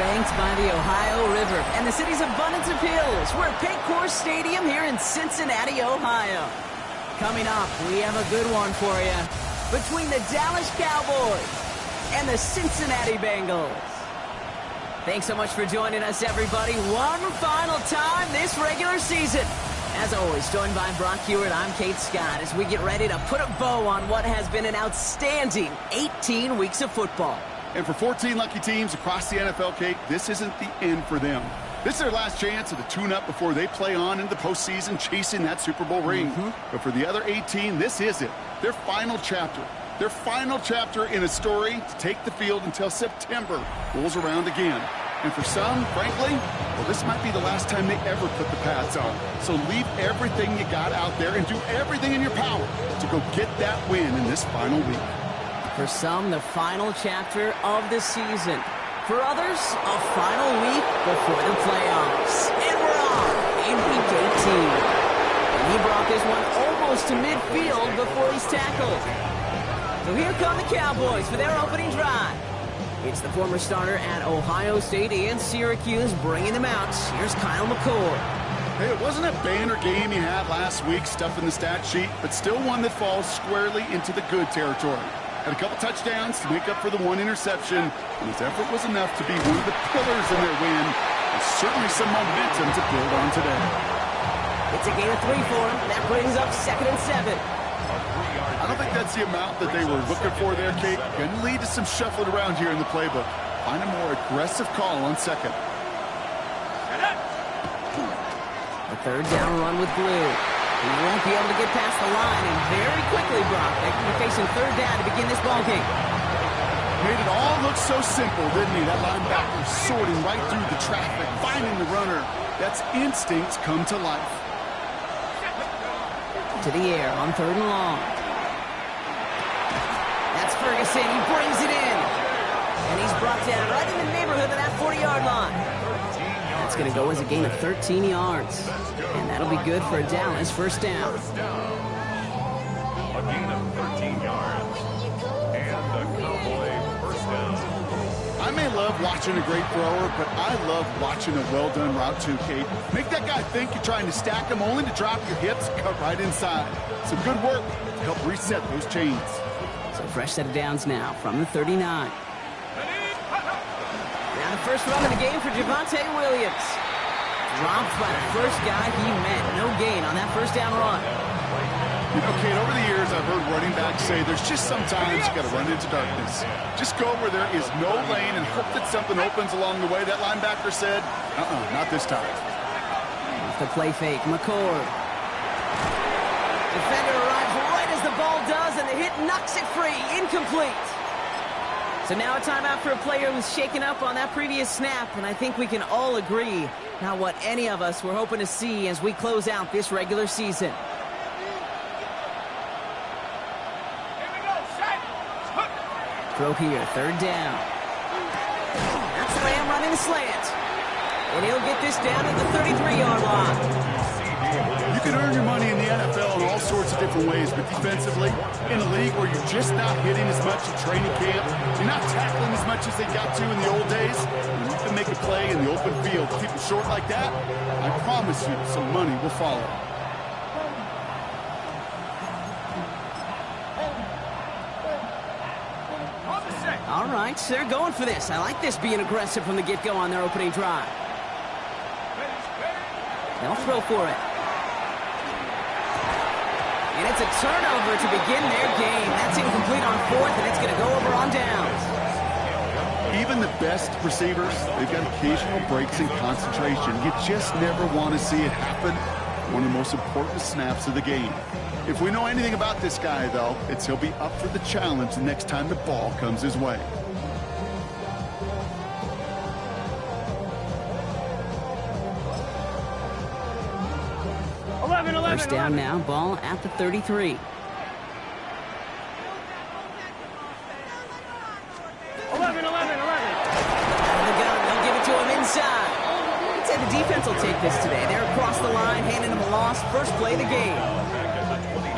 banked by the Ohio River and the city's abundance of hills. We're at Paycor Stadium here in Cincinnati, Ohio. Coming up, we have a good one for you between the Dallas Cowboys and the Cincinnati Bengals. Thanks so much for joining us, everybody. One final time this regular season. As always, joined by Brock Hewitt, I'm Kate Scott as we get ready to put a bow on what has been an outstanding 18 weeks of football. And for 14 lucky teams across the NFL, Kate, this isn't the end for them. This is their last chance at a tune-up before they play on into the postseason chasing that Super Bowl ring. But for the other 18, this is it. Their final chapter. Their final chapter in a story to take the field until September rolls around again. And for some, frankly, well, this might be the last time they ever put the pads on. So leave everything you got out there and do everything in your power to go get that win in this final week. For some, the final chapter of the season. For others, a final week before the playoffs. And we're on in week 18. And he brought this one almost to midfield before he's tackled. So here come the Cowboys for their opening drive. It's the former starter at Ohio State and Syracuse bringing them out. Here's Kyle McCord. Hey, it wasn't a banner game you had last week, stuff in the stat sheet, but still one that falls squarely into the good territory. Had a couple touchdowns to make up for the one interception, and his effort was enough to be one of the pillars in their win, and certainly some momentum to build on today. It's a gain of 3 for him. That brings up 2nd and 7. I don't think that's the amount that they were looking for there, Kate. Going to lead to some shuffling around here in the playbook. Find a more aggressive call on 2nd. A 3rd down run with Blue. He won't be able to get past the line, and very quickly, Brock, they will be facing 3rd down to begin this ballgame. Made it all look so simple, didn't he? That linebacker sorting right through the traffic, finding the runner. That's instinct come to life. To the air on 3rd and long. That's Ferguson. He brings it in. And he's brought down right in the neighborhood of that 40-yard line. That's going to go as a gain of 13 yards. And that'll be good for a Dallas 1st down. A gain of 13 yards. And the Cowboy 1st down. I may love watching a great thrower, but I love watching a well-done route too, Kate. Make that guy think you're trying to stack him only to drop your hips, cut right inside. Some good work to help reset those chains. So fresh set of downs now from the 39. Now the first run of the game for Javonte Williams. Dropped by the first guy he met. No gain on that 1st down run. You know, Kate, over the years, I've heard running backs say there's just sometimes you got to run into darkness. Just go where there is no lane and hope that something opens along the way. That linebacker said, not this time. Off the play fake, McCord. Defender arrives right as the ball does, and the hit knocks it free. Incomplete. So now a timeout for a player who's shaken up on that previous snap, and I think we can all agree not what any of us were hoping to see as we close out this regular season. Throw here, 3rd down. That's Lamb running the slant. And he'll get this down to the 33-yard line. You can earn your money in the NFL in all sorts of different ways, but defensively, in a league where you're just not hitting as much at training camp, you're not tackling as much as they got to in the old days, and you can make a play in the open field. Keep it short like that, I promise you some money will follow. All right, so they're going for this. I like this being aggressive from the get-go on their opening drive. They'll throw for it. And it's a turnover to begin their game. That's incomplete on 4th, and it's going to go over on downs. Even the best receivers, they've got occasional breaks in concentration. You just never want to see it happen. One of the most important snaps of the game. If we know anything about this guy, though, it's he'll be up for the challenge the next time the ball comes his way. First down now, ball at the 33. 11. Out of the gun, they'll give it to him inside. I'd say the defense will take this today. They're across the line, handing him a loss. First play of the game.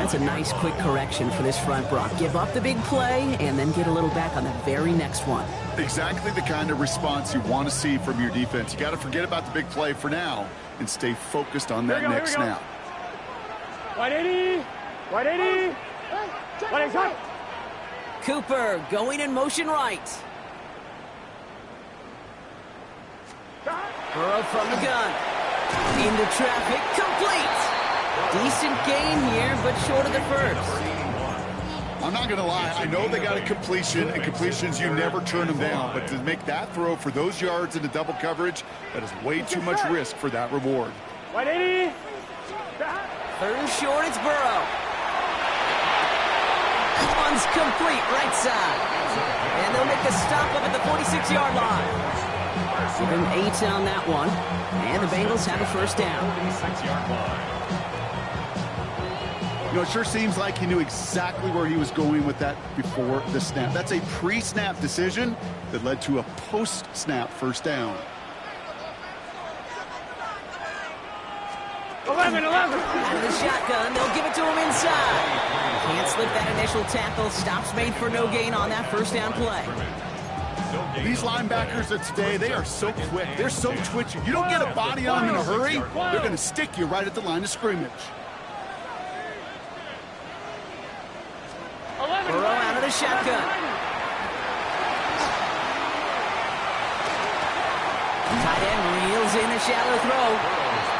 That's a nice quick correction for this front, Brock. Give up the big play and then get a little back on the very next one. Exactly the kind of response you want to see from your defense. You got to forget about the big play for now and stay focused on that next snap. 180. 180. 180. Cooper going in motion right. Burrow from the gun. Into traffic, complete. Decent gain here, but short of the first. I'm not going to lie. I know they got a completion, and completions, you never turn them down. But to make that throw for those yards into double coverage, that is way too much risk for that reward. 180. Third and short, it's Burrow. One's complete, right side. And they'll make a stop up at the 46-yard line. Give him 8 on that one. And the Bengals have a first down. 46-yard line. You know, it sure seems like he knew exactly where he was going with that before the snap. That's a pre-snap decision that led to a post-snap first down. 11. Out of the shotgun, they'll give it to him inside. Can't slip that initial tackle. Stops made for no gain on that first down play. These linebackers of today, they are so quick. They're so twitchy. You don't get a body on them in a hurry, they're going to stick you right at the line of scrimmage. Burrow out of the shotgun. Tight end reels in a shallow throw.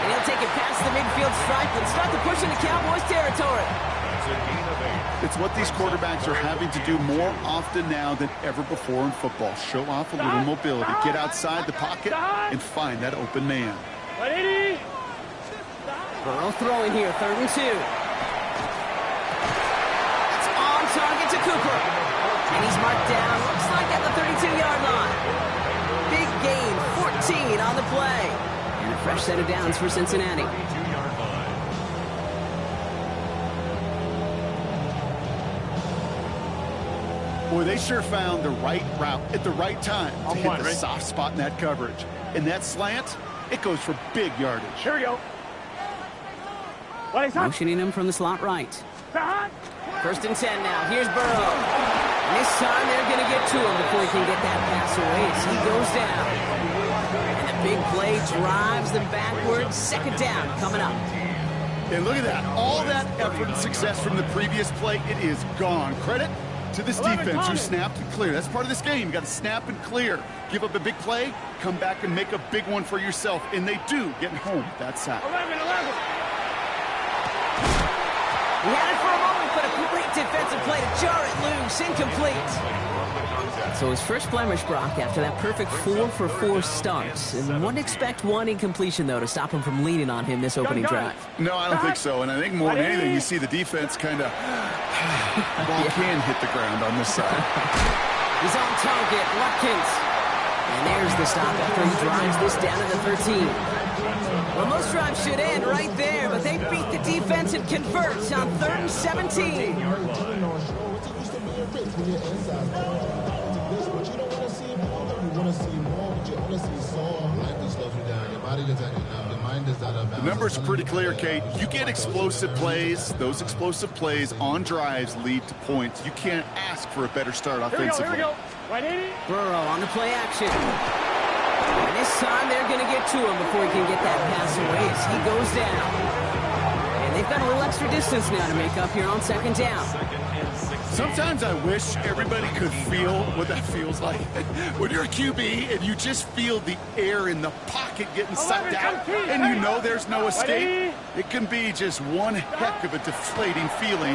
And he'll take it past the midfield stripe and start to push into Cowboys territory. It's what these quarterbacks are having to do more often now than ever before in football. Show off a little mobility. Get outside the pocket and find that open man. 180. Burrow throwing here, 3rd and 2. That's on target to Cooper. And he's marked down, looks like at the 32-yard line. Big gain, 14 on the play. And a fresh set of downs for Cincinnati. Boy, they sure found the right route at the right time to hit the soft spot in that coverage. And that slant, it goes for big yardage. Here we go. Motioning him from the slot right. 1st and 10 now. Here's Burrow. And this time they're going to get to him before he can get that pass away as he goes down. And the big play drives them backwards. 2nd down coming up. And look at that. All that effort and success from the previous play, it is gone. Credit to this defense who snapped and cleared. That's part of this game. You got to snap and clear. Give up a big play, come back and make a big one for yourself. And they do getting home that sack. 11. He had it for a moment, but a great defensive play to jar it loose. Incomplete. So his first blemish, Brock, after that perfect 4-for-4 start. And wouldn't expect one incompletion, though, to stop him from leaning on him this opening drive. No, I don't think so. And I think more than anything, you see the defense kind of ball can hit the ground on this side. He's on target, Watkins. And there's the stop after he drives this down to the 13. Well, most drives should end right there, but they beat the defense and convert on 3rd and 17. The numbers are pretty clear, Kate. You get explosive plays. Those explosive plays on drives lead to points. You can't ask for a better start offensively. Here we go. 180. Burrow on the play action. And this time they're going to get to him before he can get that pass away as he goes down. And they've got a little extra distance now to make up here on 2nd down. Sometimes I wish everybody could feel what that feels like. When you're a QB and you just feel the air in the pocket getting sucked out and you know there's no escape, it can be just one heck of a deflating feeling.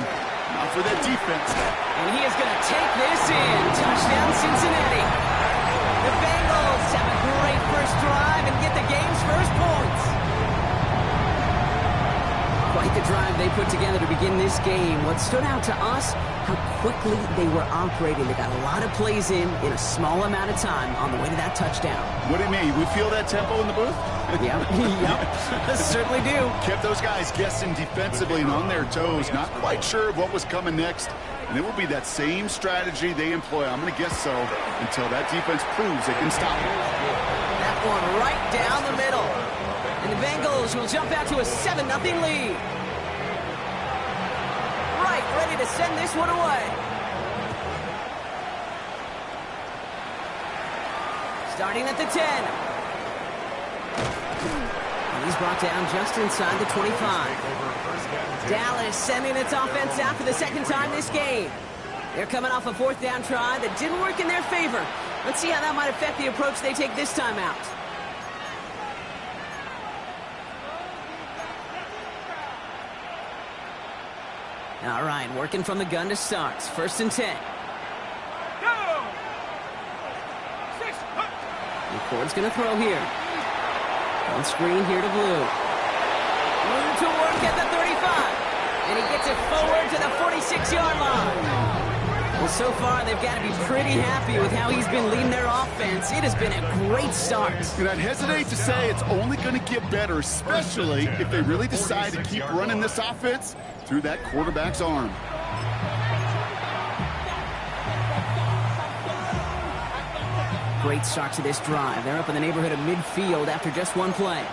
Not for that defense. And he is going to take this in. Touchdown, Cincinnati. The Bengals have a great first drive and get the game's first points. Quite the drive they put together to begin this game. What stood out to us, how quickly they were operating. They got a lot of plays in a small amount of time on the way to that touchdown. What do you mean? We feel that tempo in the booth? Yep, certainly do. Kept those guys guessing defensively and on their toes, not quite sure of what was coming next. And it will be that same strategy they employ, I'm going to guess so, until that defense proves they can stop it. That one right down the middle. And the Bengals will jump out to a 7-0 lead. ready to send this one away. Starting at the 10. And he's brought down just inside the 25. Dallas sending its offense out for the second time this game. They're coming off a fourth down try that didn't work in their favor. Let's see how that might affect the approach they take this time out. All right, working from the gun to start. First and 10. Ford's going to throw here. On screen here to Blue. Blue to work at the 35. And he gets it forward to the 46-yard line. Well, so far, they've got to be pretty happy with how he's been leading their offense. It has been a great start. And I'd hesitate to say it's only going to get better, especially if they really decide to keep running this offense through that quarterback's arm. Great start to this drive. They're up in the neighborhood of midfield after just one play.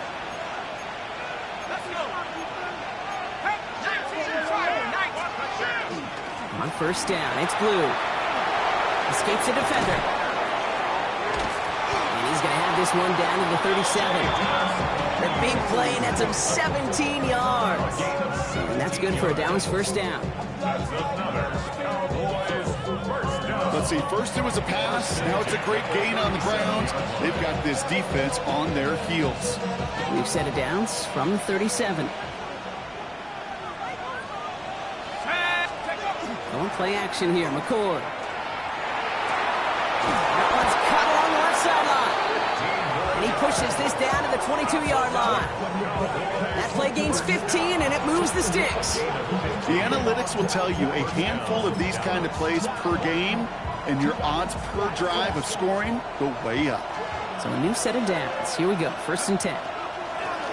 On first down, it's Blue. Escapes the defender. And he's going to have this one down to the 37. The big play nets him 17 yards. And that's good for a Dallas first down. Let's see, first it was a pass, now it's a great gain on the ground. They've got this defense on their heels. We've set it downs from the 37. Going play action here, McCord. That one's cut along the left sideline. And he pushes this down to the 22-yard line. That play gains 15, and it moves the sticks. The analytics will tell you a handful of these kind of plays per game, and your odds per drive of scoring go way up. So a new set of downs. Here we go, first and 10.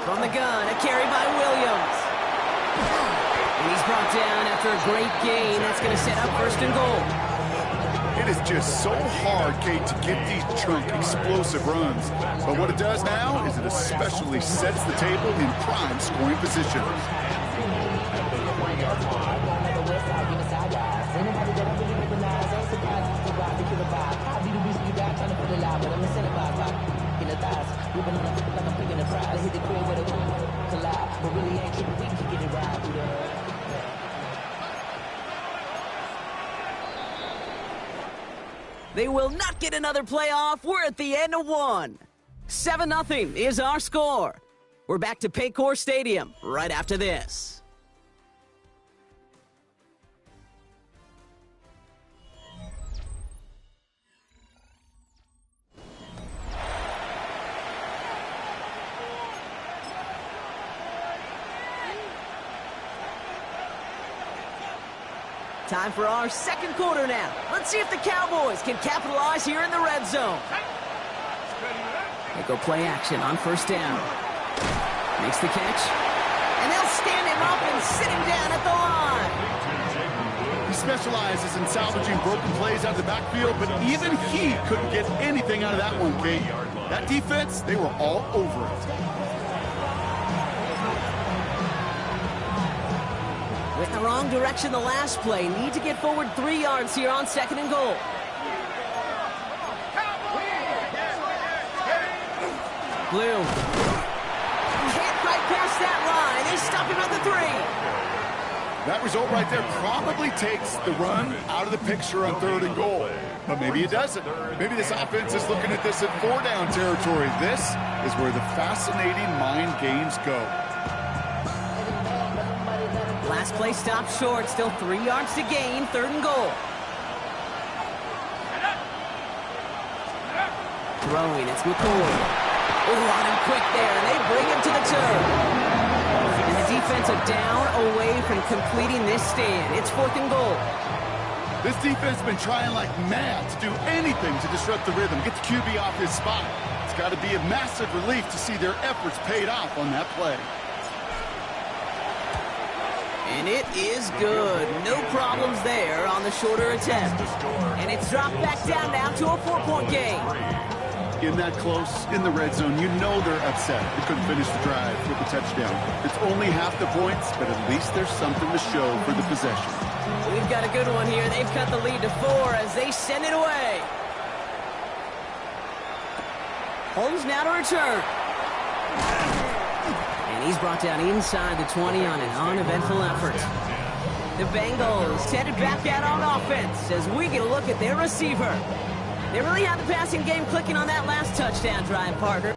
From the gun, a carry by Williams. And he's brought down after a great gain. That's going to set up first and goal. It is just so hard, Kate, to get these chunk, explosive runs. But what it does now is it especially sets the table in prime scoring position. They will not get another playoff. We're at the end of one. 7-0 is our score. We're back to Paycor Stadium right after this. Time for our second quarter now. Let's see if the Cowboys can capitalize here in the red zone. They go play action on first down. Makes the catch. And they'll stand him up and sit him down at the line. He specializes in salvaging broken plays out of the backfield, but even he couldn't get anything out of that one, Kate. That defense, they were all over it. Went in the wrong direction the last play. Need to get forward 3 yards here on second and goal. Blue. Can't quite pass that line. They stop him at the 3. That result right there probably takes the run out of the picture on third and goal. But maybe it doesn't. Maybe this offense is looking at this at 4-down territory. This is where the fascinating mind games go. Last play stopped short. Still 3 yards to gain. Third and goal. Throwing. It's McCord. Oh, on him quick there. And they bring him to the turf. And the defense are down away from completing this stand. It's fourth and goal. This defense has been trying like mad to do anything to disrupt the rhythm, get the QB off his spot. It's got to be a massive relief to see their efforts paid off on that play. And it is good. No problems there on the shorter attempt. And it's dropped back down now to a 4-point game. In that close, in the red zone, you know they're upset. They couldn't finish the drive with a touchdown. It's only half the points, but at least there's something to show for the possession. We've got a good one here. They've cut the lead to 4 as they send it away. Holmes now to return. And he's brought down inside the 20 on an uneventful effort. The Bengals headed back out on offense as we get a look at their receiver. They really had the passing game clicking on that last touchdown drive, partner.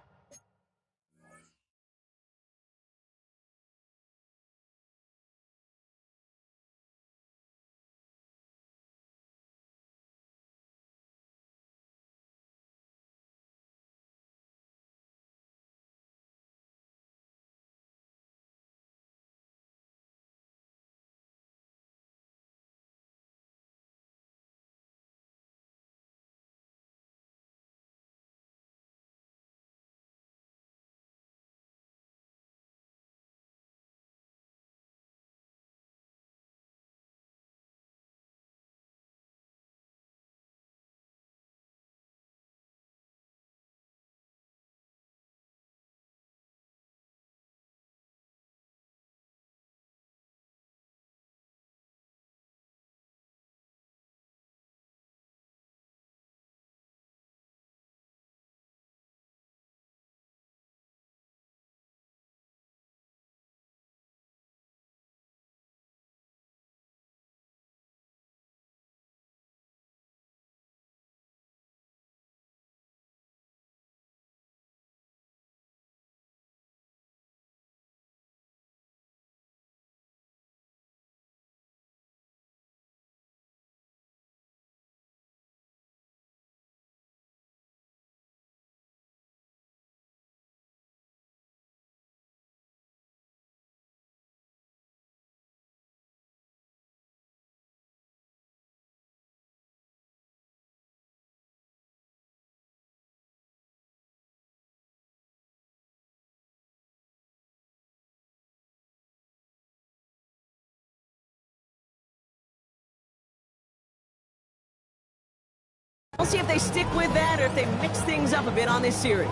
We'll see if they stick with that or if they mix things up a bit on this series.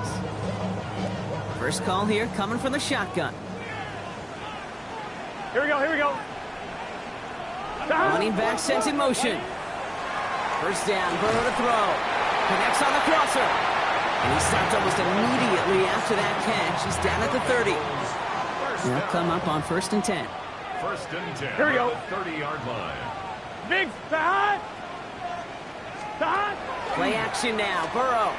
First call here coming from the shotgun. Here we go, here we go. Running back sent in motion. First down, Burrow to throw. Connects on the crosser. And he stopped almost immediately after that catch. He's down at the 30. They'll come up on 1st and 10. 1st and 10. Here we go. 30-yard line. Big side. Side. Play action now. Burrow.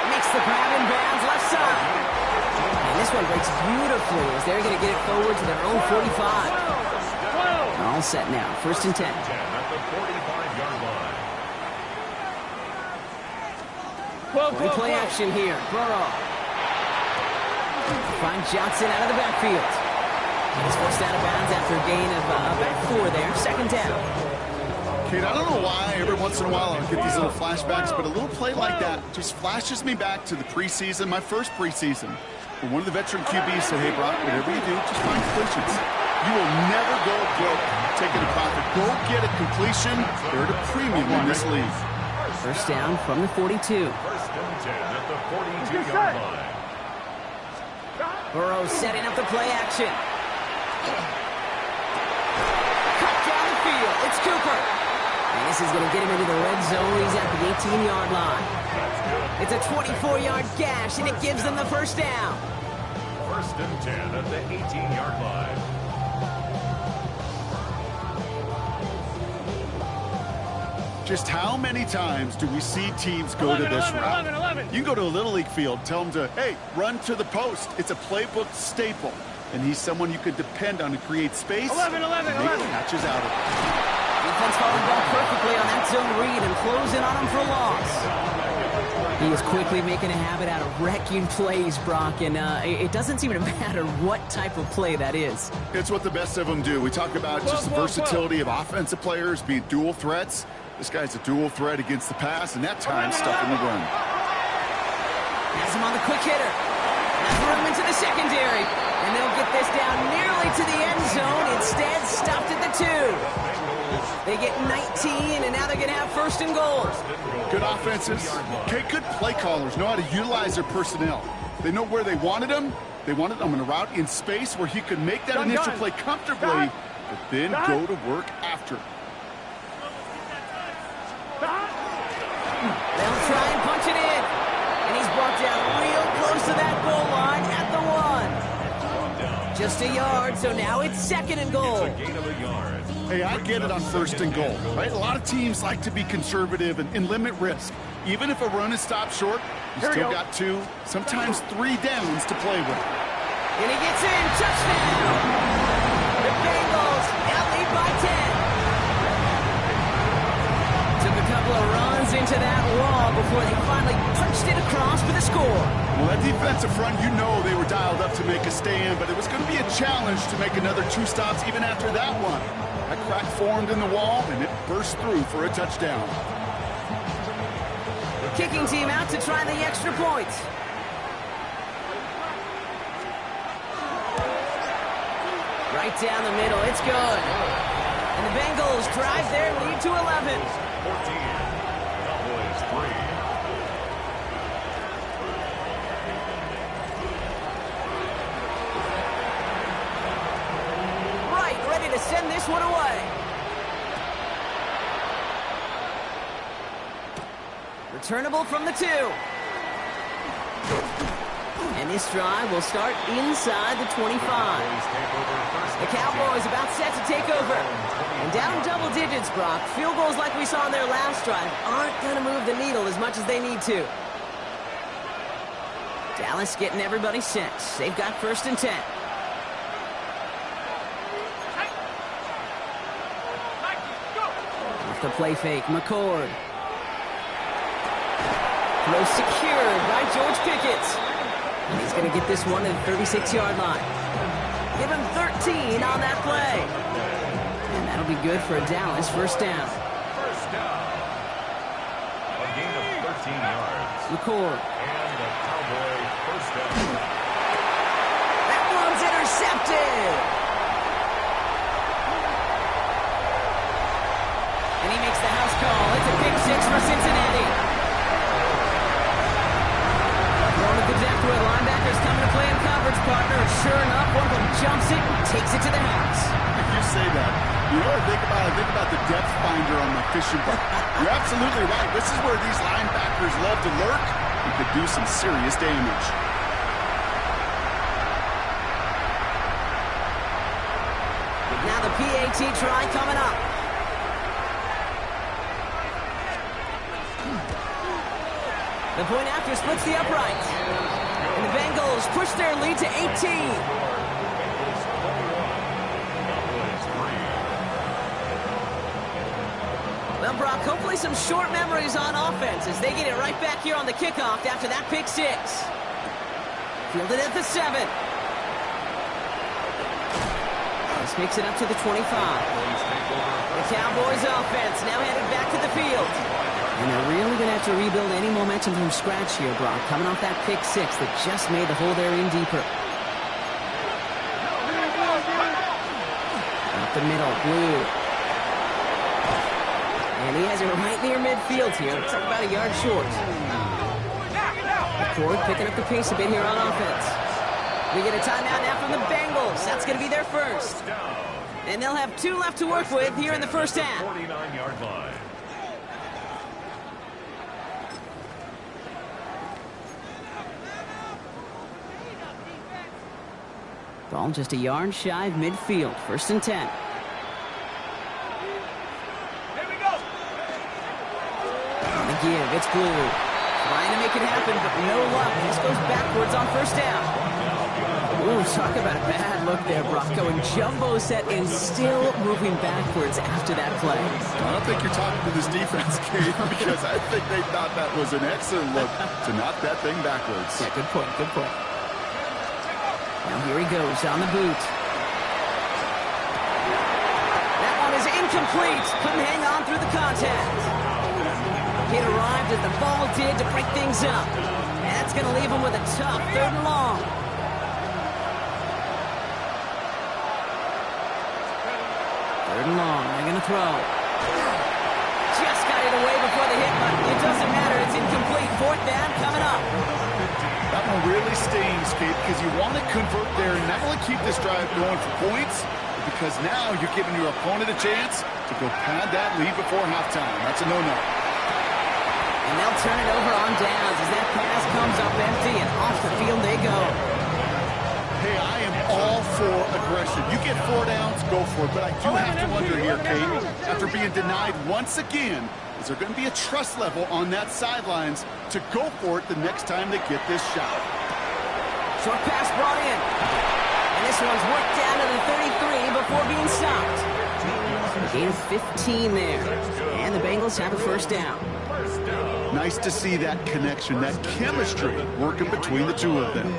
Makes the grab in bounds left side. And this one breaks beautifully as they're going to get it forward to their own 45. All set now. 1st and 10. At the 45-yard line. Play action here. Burrow. Finds Johnson out of the backfield. He's forced out of bounds after a gain of about 4 there. 2nd down. Kate, I don't know why every once in a while I get these little flashbacks, but a little play like that just flashes me back to the preseason, my first preseason. When one of the veteran QBs said, hey, Brock, whatever you do, just find completions. You will never go broke taking a profit. Go get a completion. They're at a premium in this league. First down from the 42. 1st and 10 at the 42-yard line. Burrow setting up the play action. Cut down the field. It's Cooper. And this is going to get him into the red zone. He's at the 18-yard line. It's a 24-yard gash, and it gives them the first down. 1st and 10 at the 18-yard line. Just how many times do we see teams go to this route? 11. You can go to a Little League field, tell them to, hey, run to the post. It's a playbook staple. And he's someone you could depend on to create space. 11. And make catches out of it. Defense followed back perfectly on that zone read and closing on him for a loss. He is quickly making a habit out of wrecking plays, Brock, and it doesn't seem to matter what type of play that is. It's what the best of them do. We talk about just the versatility of offensive players being dual threats. This guy's a dual threat against the pass, and that time stuck in the run. Has him on the quick hitter. Has room into the secondary. And they'll get this down nearly to the end zone. Instead, stopped at the 2. They get 19, and now they're going to have first and goal. Good offenses. Okay, good play callers know how to utilize their personnel. They know where they wanted them. They wanted them in a route in space where he could make that initial play comfortably, but then go to work after. They'll try and punch it in. And he's brought down real close to that goal line at the 1. Just a yard, so now it's second and goal. Hey, I get it on first and goal, right? A lot of teams like to be conservative and limit risk. Even if a run is stopped short, you still got 2, sometimes 3 downs to play with. And he gets in. Touchdown! The Bengals now lead by 10. Took a couple of runs into that wall before they finally punched it across for the score. Well, that defensive front, you know they were dialed up to make a stand, but it was going to be a challenge to make another 2 stops even after that one. That crack formed in the wall, and it burst through for a touchdown. Kicking team out to try the extra point. Right down the middle, it's good. And the Bengals drive their lead to 11. 14, Cowboys 3. Right, ready to send this one away. Returnable from the 2. And this drive will start inside the 25. The Cowboys about set to take over. And down double digits, Brock. Field goals like we saw in their last drive aren't going to move the needle as much as they need to. Dallas getting everybody set. They've got first and 10. Off the play fake, McCord. Throw secured by George Pickett. And he's going to get this one at the 36-yard line. Give him 13 on that play. And that'll be good for a Dallas first down. First down. A gain of 13 yards. McCord. And the Cowboy first down. That one's intercepted. And he makes the house call. It's a pick 6 for Cincinnati. The depth where linebackers coming to play in coverage, partner, and sure enough, one of them jumps it and takes it to the house. You say that. You know what I think about? I think about the depth finder on my fishing boat. You're absolutely right. This is where these linebackers love to lurk and could do some serious damage. Now the PAT try coming up. The point after splits the upright. And the Bengals push their lead to 18. Well, Brock, hopefully some short memories on offense as they get it right back here on the kickoff after that pick 6. Fielded at the 7. This makes it up to the 25. The Cowboys offense now headed back to the field. And they're really going to have to rebuild any momentum from scratch here, Brock, coming off that pick 6 that just made the hole there in deeper. Up the middle, Blue. And he has it right near midfield here. It's about a yard short. McCord picking up the pace a bit here on offense. We get a timeout now from the Bengals. That's going to be their first. And they'll have 2 left to work with here in the first half. 49-yard line. Ball just a yard shy of midfield. First and 10. Here we go. On the give, it's Blue. Trying to make it happen, but no luck. This goes backwards on first down. Ooh, talk about a bad look there, Brock. Going jumbo set and still moving backwards after that play. I don't think you're talking to this defense, Kate, because I think they thought that was an excellent look to knock that thing backwards. Yeah, good point, good point. Now here he goes on the boot. That one is incomplete. Couldn't hang on through the contact. It arrived as the ball did to break things up. That's going to leave him with a tough 3rd and long. Third and long. They're going to throw. Just got it away before the hit, but it doesn't matter. It's incomplete. 4th down coming up. That one really stings, Kate, because you want to convert there and not only keep this drive going for points, but because now you're giving your opponent a chance to go pad that lead before halftime. That's a no-no. And they'll turn it over on downs as that pass comes up empty, and off the field they go. Hey, I am all for aggression. You get 4 downs, go for it. But I do have to wonder here, Kate, after being denied once again, is there going to be a trust level on that sidelines to go for it the next time they get this shot? Short pass brought in. And this one's worked down to the 33 before being stopped. A gain of 15 there. And the Bengals have a 1st down. Nice to see that connection, that chemistry working between the two of them.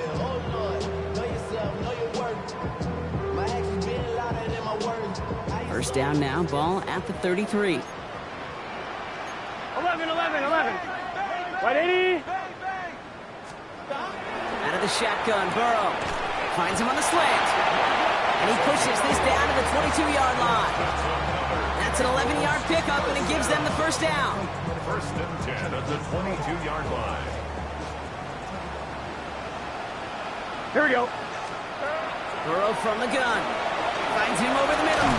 First down now, ball at the 33. 11. Right 80. Out of the shotgun, Burrow finds him on the slant. And he pushes this down to the 22-yard line. That's an 11-yard pickup, and it gives them the 1st down. 1st and 10 at the 22-yard line. Here we go. Burrow from the gun. Finds him over the middle.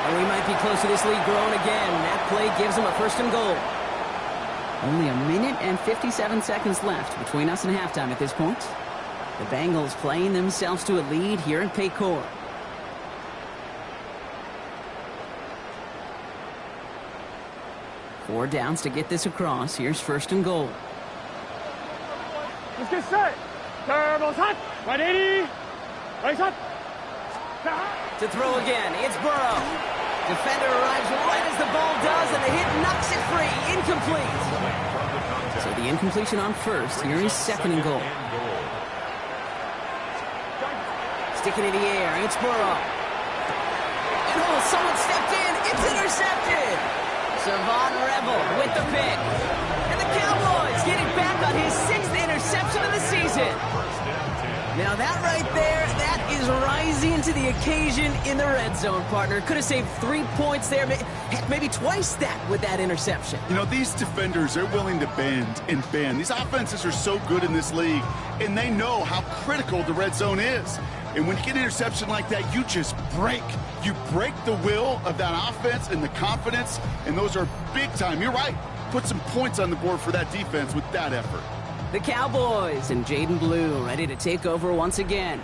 And we might be close to this lead growing again. That play gives them a 1st and goal. Only a minute and 57 seconds left between us and halftime at this point. The Bengals playing themselves to a lead here at Paycor. Four downs to get this across. Here's 1st and goal. Let's get set. Turbo's hot. Right 80. Right hot. To throw again, it's Burrow. Defender arrives right as the ball does, and the hit knocks it free. Incomplete. So the incompletion on 1st. Here is 2nd and goal. Sticking in the air, it's Burrow. And oh, someone stepped in. It's intercepted. Savon Rebel with the pick. And the Cowboys getting back on his 6th interception of the season. Now that right there, that is rising to the occasion in the red zone, partner. Could have saved 3 points there, maybe twice that with that interception. You know, these defenders, they're willing to bend and bend. These offenses are so good in this league, and they know how critical the red zone is. And when you get an interception like that, you just break. You break the will of that offense and the confidence, and those are big time. You're right. Put some points on the board for that defense with that effort. The Cowboys and Jaden Blue ready to take over once again.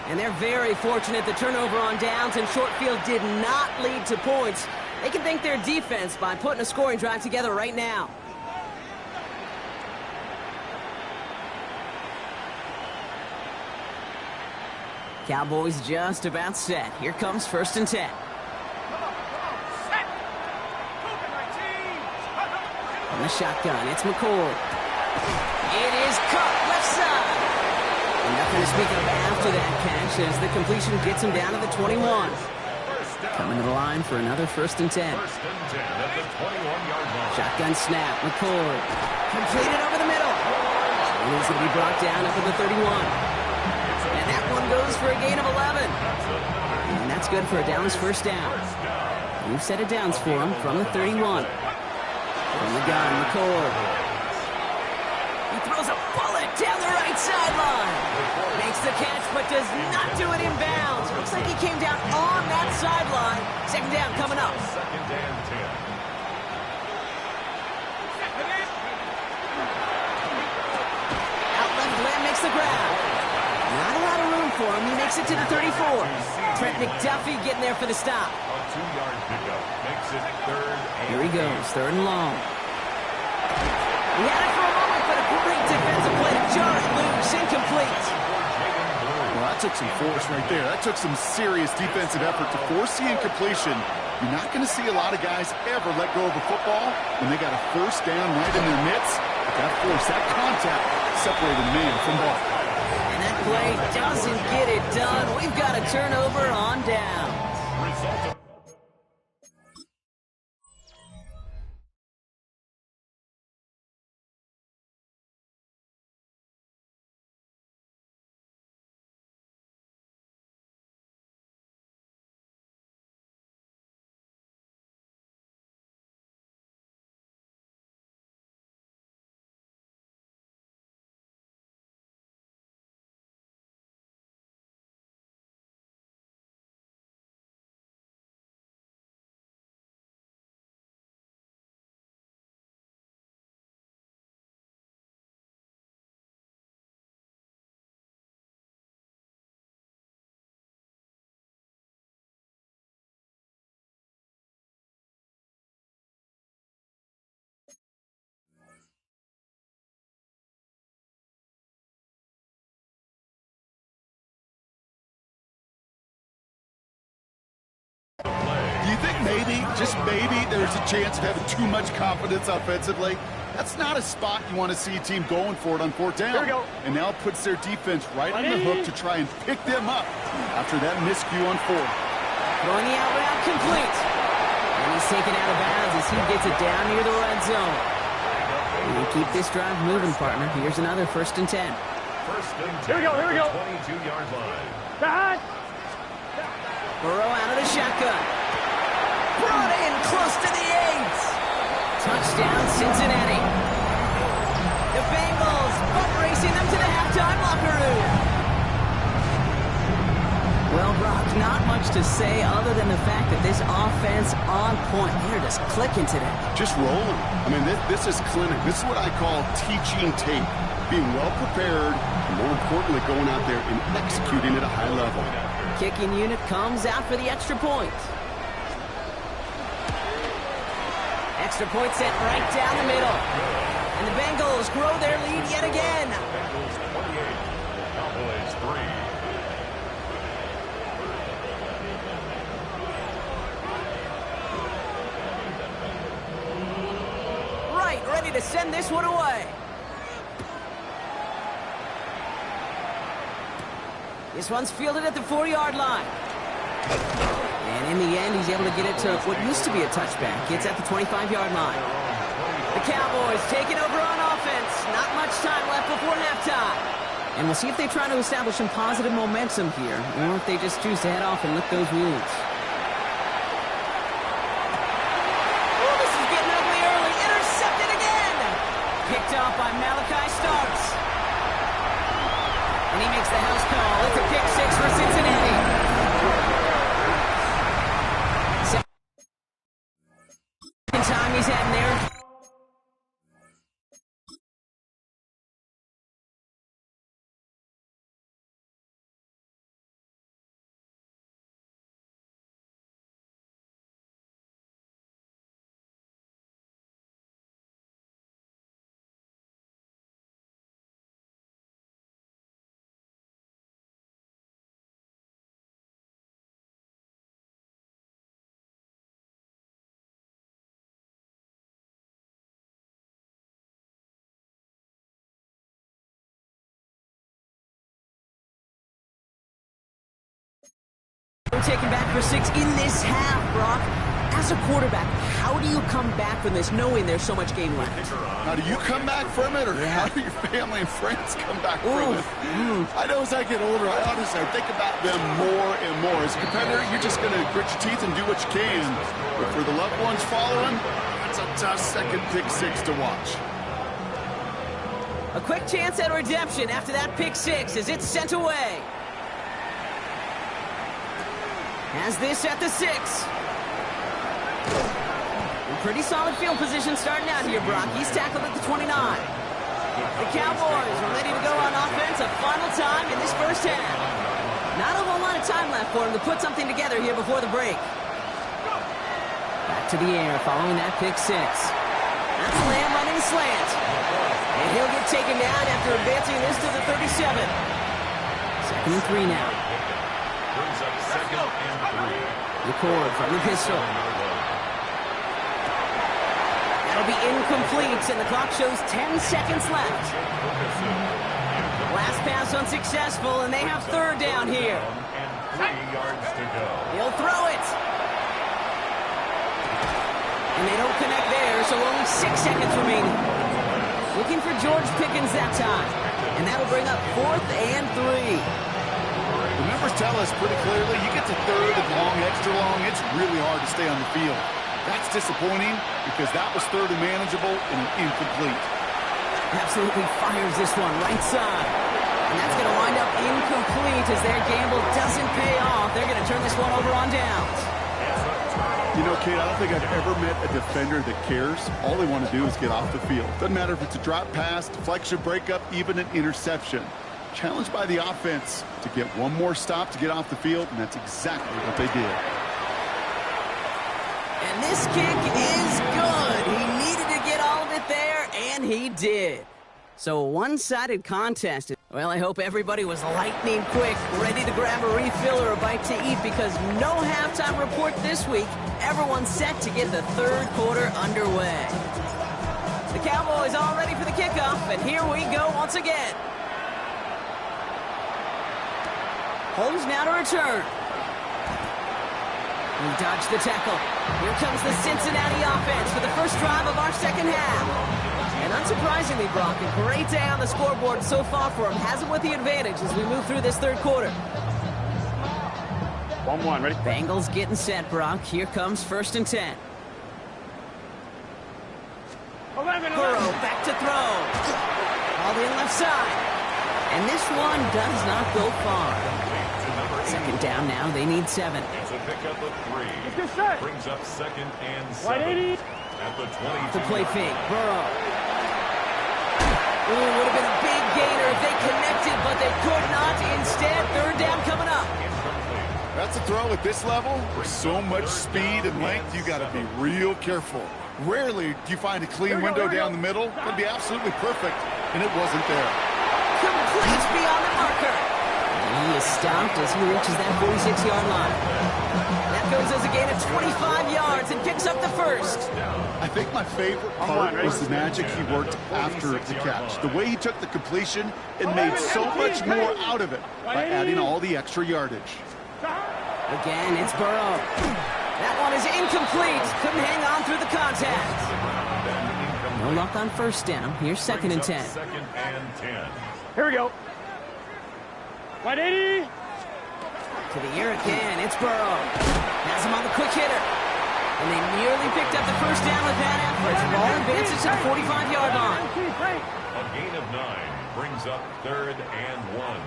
And they're very fortunate the turnover on downs and short field did not lead to points. They can thank their defense by putting a scoring drive together right now. Cowboys just about set. Here comes 1st and 10. On the shotgun, it's McCord. It is caught left side. And nothing to speak of after that catch as the completion gets him down to the 21. Coming to the line for another 1st and 10. 1st and 10 at the 21-yard line. Shotgun snap, McCord. Completed over the middle. And he's going to be brought down up at the 31. And that one goes for a gain of 11. And that's good for a Dallas 1st down. New set of downs for him from the 31. From the gun, McCord. He throws a bullet down the right sideline. Makes the catch, but does not do it in bounds. Looks like he came down on that sideline. 2nd down coming up. 2nd and 10. Out left, Glenn makes the grab. Not a lot of room for him. He makes it to the 34. Trent McDuffie getting there for the stop. A 2-yard pickup makes it 3rd and Here he goes, 3rd and long. He had it for a moment, but a great defensive play to jar it loose. Incomplete. Well, that took some force right there. That took some serious defensive effort to force the incompletion. You're not going to see a lot of guys ever let go of a football when they got a 1st down right in their midst. But that force, that contact, separated man from ball. And that play doesn't get it done. We've got a turnover on down. Result of maybe, just maybe, there's a chance of having too much confidence offensively. That's not a spot you want to see a team going for it on fourth down. Here we go. And now it puts their defense right on the hook to try and pick them up after that miscue on fourth. Throwing the out route complete. And he's taken out of bounds as he gets it down near the red zone. And keep this drive moving, partner. Here's another 1st and 10. First and 10. Here we go, here we go. 22-yard line. Back. Burrow out of the shotgun. Brought in close to the 8. Touchdown, Cincinnati. The Bengals bump racing them to the halftime locker room. Well, Brock, not much to say other than the fact that this offense on point. They're just clicking today. Just rolling. I mean, this is clinic. This is what I call teaching tape. Being well prepared, and more importantly, going out there and executing at a high level. Kicking unit comes out for the extra point. Extra point sent right down the middle. And the Bengals grow their lead yet again. Bengals 28, Cowboys 3. Right, ready to send this one away. This one's fielded at the 4-yard line. And in the end, he's able to get it to what used to be a touchback. Gets at the 25-yard line. The Cowboys taking over on offense. Not much time left before halftime. And we'll see if they try to establish some positive momentum here, or if they just choose to head off and lick those wounds. Oh, this is getting ugly early. Intercepted again. Picked off by Malachi Starks. And he makes the house call. It's a pick 6 for Cincinnati. Second time he's had there. Taken back for 6 in this half, Brock. As a quarterback, how do you come back from this knowing there's so much game left? How do you come back from it, or how do your family and friends come back from it? I know as I get older, I honestly think about them more and more. As a competitor, you're just going to grit your teeth and do what you can. But for the loved ones following, it's a tough second pick 6 to watch. A quick chance at redemption after that pick 6 as it's sent away. Has this at the 6. Pretty solid field position starting out here, Brock. He's tackled at the 29. The Cowboys are ready to go on offense a final time in this first half. Not a whole lot of time left for him to put something together here before the break. Back to the air following that pick 6. That's Lamb running slant. And he'll get taken down after advancing this to the 37. 2nd and 3 now. Brings up 2nd and 3. McCord from the pistol. That'll be incomplete, and the clock shows 10 seconds left. Last pass unsuccessful, and they have 3rd down here. And 3 yards to go. He'll throw it. And they don't connect there, so only 6 seconds remaining. Looking for George Pickens that time. And that'll bring up 4th and 3. The numbers tell us pretty clearly, you get to 3rd and long, extra long, it's really hard to stay on the field. That's disappointing because that was 3rd and manageable and incomplete. Absolutely fires this one right side. And that's going to wind up incomplete as their gamble doesn't pay off. They're going to turn this one over on downs. You know, Kate, I don't think I've ever met a defender that cares. All they want to do is get off the field. Doesn't matter if it's a drop pass, deflection, breakup, even an interception. Challenged by the offense to get one more stop to get off the field, and that's exactly what they did. And this kick is good. He needed to get all of it there, and he did. So a one-sided contest. Well, I hope everybody was lightning quick, ready to grab a refill or a bite to eat, because no halftime report this week. Everyone's set to get the third quarter underway. The Cowboys all ready for the kickoff, and here we go once again. Holmes now to return. We dodged the tackle. Here comes the Cincinnati offense for the first drive of our second half. And unsurprisingly, Brock, a great day on the scoreboard so far for him. Has him with the advantage as we move through this third quarter. 1-1, ready? Bengals getting set, Brock. Here comes 1st and 10. 11. Burrow back to throw. All the left side. And this one does not go far. 2nd down now. They need 7. It's a pickup of 3. Let's get set. Brings up 2nd and 7. 180. At the 20. The play fake. Burrow. Ooh, would have been a big gainer if they connected, but they could not. Instead, 3rd down coming up. That's a throw at this level. With so much speed and length, you got to be real careful. Rarely do you find a clean window down the middle. That'd be absolutely perfect, and it wasn't there. Complete beyond the marker. And he is stopped as he reaches that 46-yard line. That goes as a gain of 25 yards and picks up the first. I think my favorite part was the magic he worked after the catch. The way he took the completion and made so much more out of it by adding all the extra yardage. Again, it's Burrow. That one is incomplete. Couldn't hang on through the contact. No luck on 1st down. Here's 2nd and 10. 2nd and 10. Here we go. 180. To the air again. It's Burrow. Has him on the quick hitter. And they nearly picked up the 1st down with that effort. The ball advances to the 45-yard line. A gain of 9 brings up 3rd and 1.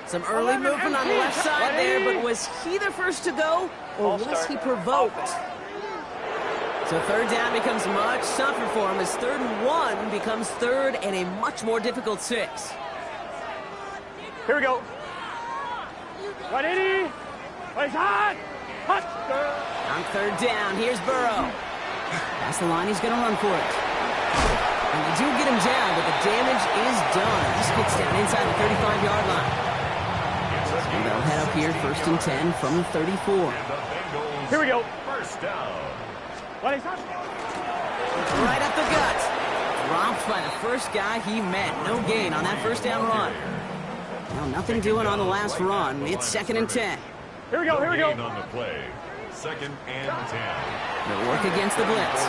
Some early movement on the left side there, but was he the first to go, or was he provoked? So 3rd down becomes much tougher for him as 3rd and 1 becomes 3rd and a much more difficult 6. Here we go. 180. It's hot. Hot. On 3rd down, here's Burrow. Past the line, he's going to run for it. And they do get him down, but the damage is done. This gets down inside the 35-yard line. And they'll head up here, 1st and 10 from the 34. Here we go. 1st down. Right up the gut. Dropped by the first guy he met. No gain on that 1st down run. Well, nothing doing on the last run. It's 2nd and 10. Here we go, here we go. On the play. 2nd and 10. They'll work against the blitz.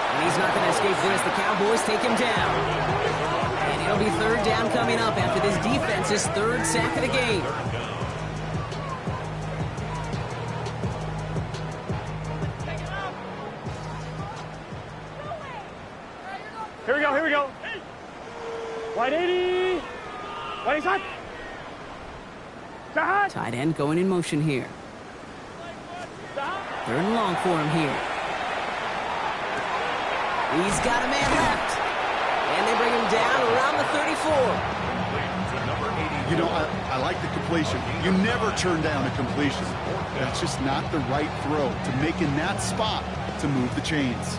And he's not going to escape this. The Cowboys take him down. And it'll be 3rd down coming up after this defense's 3rd sack of the game. Here we go, here we go. 180. 180. Tight end going in motion here. 3rd and long for him here. He's got a man left. And they bring him down around the 34. You know, I like the completion. You never turn down a completion. That's just not the right throw to make in that spot to move the chains.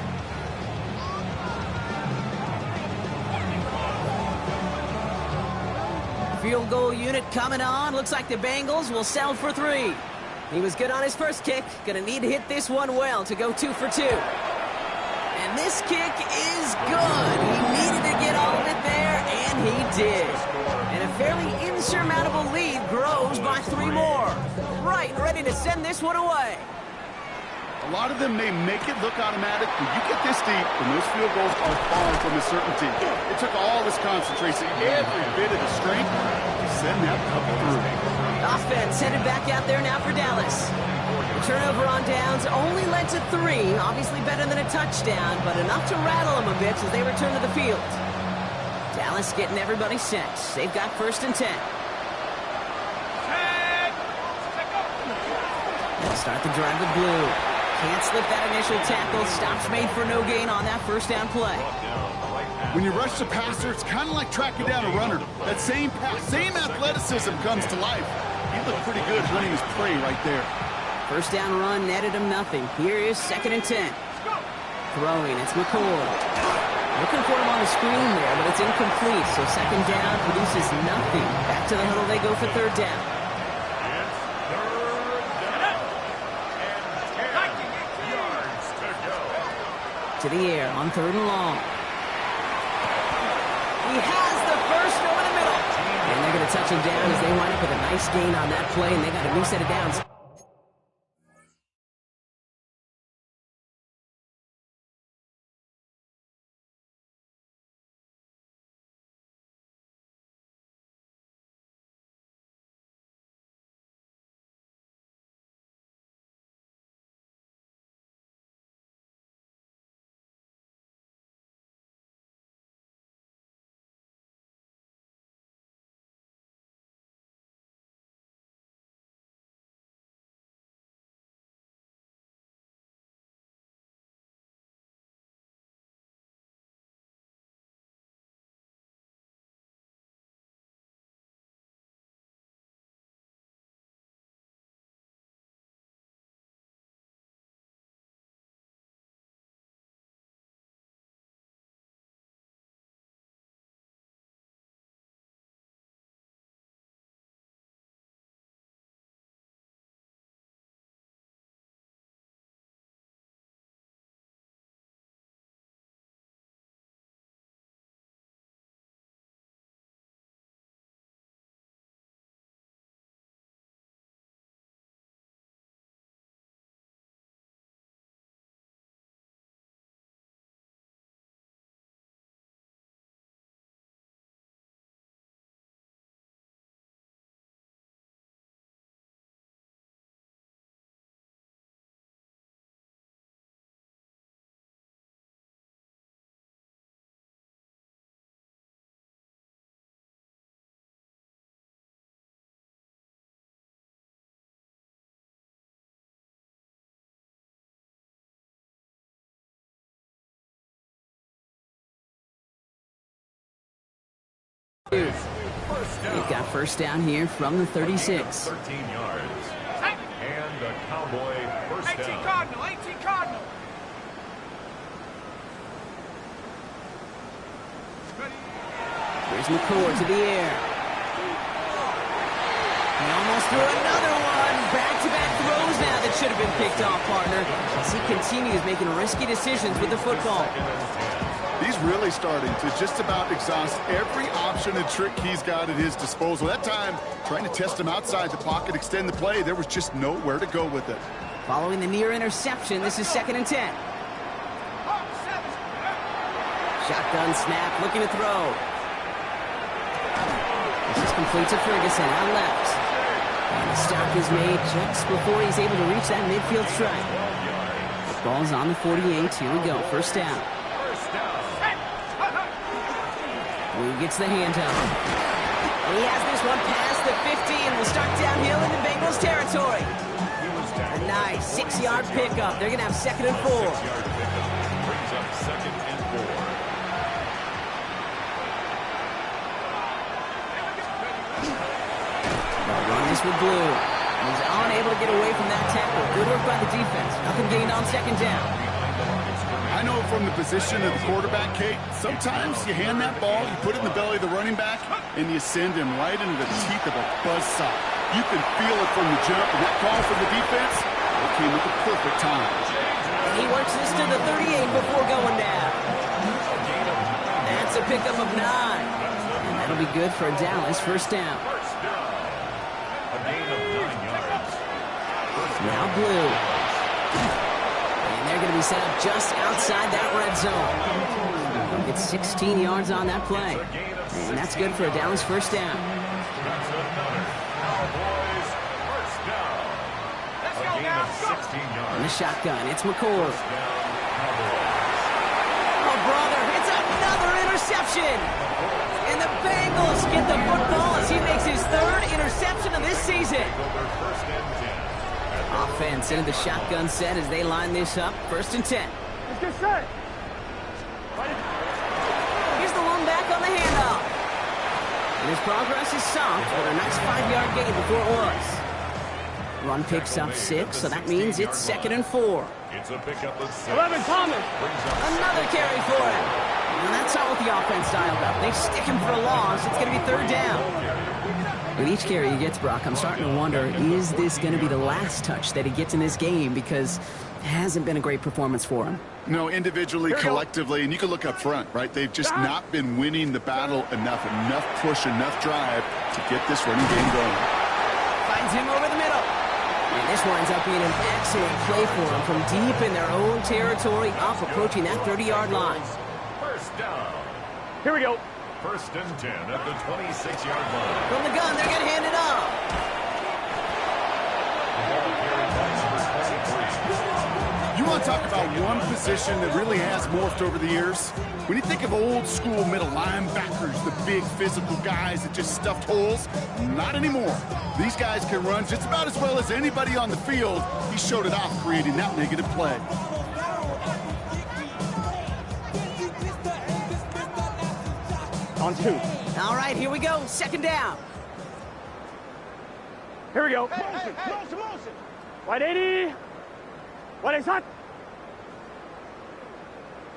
Field goal unit coming on. Looks like the Bengals will settle for 3. He was good on his first kick. Gonna need to hit this one well to go 2 for 2. And this kick is good. He needed to get all of it there, and he did. And a fairly insurmountable lead grows by 3 more. Right, ready to send this one away. A lot of them may make it look automatic, but you get this deep, and those field goals are far from a certainty. It took all this concentration, every bit of the strength, to send that puppy through. Offense headed back out there now for Dallas. The turnover on downs only led to 3. Obviously better than a touchdown, but enough to rattle them a bit as they return to the field. Dallas getting everybody set. They've got 1st and 10. They'll start the drive with blue. Can't slip that initial tackle. Stops made for no gain on that 1st down play. When you rush the passer, it's kind of like tracking down a runner. That same pass, same athleticism comes to life. He looked pretty good running his play right there. 1st down run netted him nothing. Here is 2nd and 10. Throwing, it's McCord. Looking for him on the screen there, but it's incomplete. So second down produces nothing. Back to the huddle they go for third down. It's third down. And 10 yards to go. To the air on third and long. He has the first over the middle. And they're going to touch him down as they wind up with a nice gain on that play, and they got a new set of downs. They've got first down here from the 36. 13 yards. And the Cowboy first 18 down. Cardinal, 18 Cardinal. Here's McCord to the air. He almost threw another one. Back-to-back throws now that should have been picked off, partner, as he continues making risky decisions with the football. He's really starting to just about exhaust every option and trick he's got at his disposal. That time, trying to test him outside the pocket, extend the play, there was just nowhere to go with it. Following the near interception, this is 2nd and 10. Shotgun snap, looking to throw. This is complete to Ferguson, out left. And the stop is made just before he's able to reach that midfield strike. The ball's on the 48. Here we go, first down. Blue gets the handoff. And he has this one past the 50 and will start downhill into Bengals territory. A nice 6-yard pickup. They're going to have 2nd and 4. Brings up 2nd and 4. They'll run this with Blue. He's unable to get away from that tackle. Good work by the defense. Nothing gained on 2nd down. I know from the position of the quarterback, Kate, sometimes you hand that ball, you put it in the belly of the running back, and you send him right into the teeth of a buzzsaw. You can feel it from the jump, and that call from the defense, it came at the perfect time. And he works this to the 38 before going down. That's a pickup of 9. And that'll be good for Dallas, first down. A gain of 9 yards. Now Blue. And they're going to be set up just outside that red zone. They'll get 16 yards on that play. And that's good for a Dallas first down. That's another Cowboys first down. Let's A go gain now. of 16 yards. In the shotgun, it's McCord. Cowboys. Oh, brother, it's another interception. And the Bengals get the football as he makes his 3rd interception of this season. Go their first and 10. Offense into the shotgun set as they line this up. 1st and 10. Let's get set. Here's the one back on the handoff. And his progress is soft, but a nice 5-yard gain before it was. Run picks up 6, so that means it's 2nd and 4. It's a pickup of 6. 11 Thomas. Brings up Another carry for him. And that's not what the offense dialed up. They stick him for a loss. It's going to be third down. With each carry he gets, Brock, I'm starting to wonder, is this going to be the last touch that he gets in this game? Because it hasn't been a great performance for him. No, individually, collectively, and you can look up front, right? They've just not been winning the battle enough push, enough drive to get this running game going. Finds him over the middle. And this winds up being an excellent play for them from deep in their own territory, up approaching that 30-yard line. First down. Here we go. First and 10 at the 26-yard line. From the gun, they're going to hand it off. You want to talk about one position that really has morphed over the years? When you think of old school middle linebackers, the big physical guys that just stuffed holes, not anymore. These guys can run just about as well as anybody on the field. He showed it off creating that negative play. On 2. All right, here we go. Second down. Here we go. Motion. Wide 80. Wide is hot.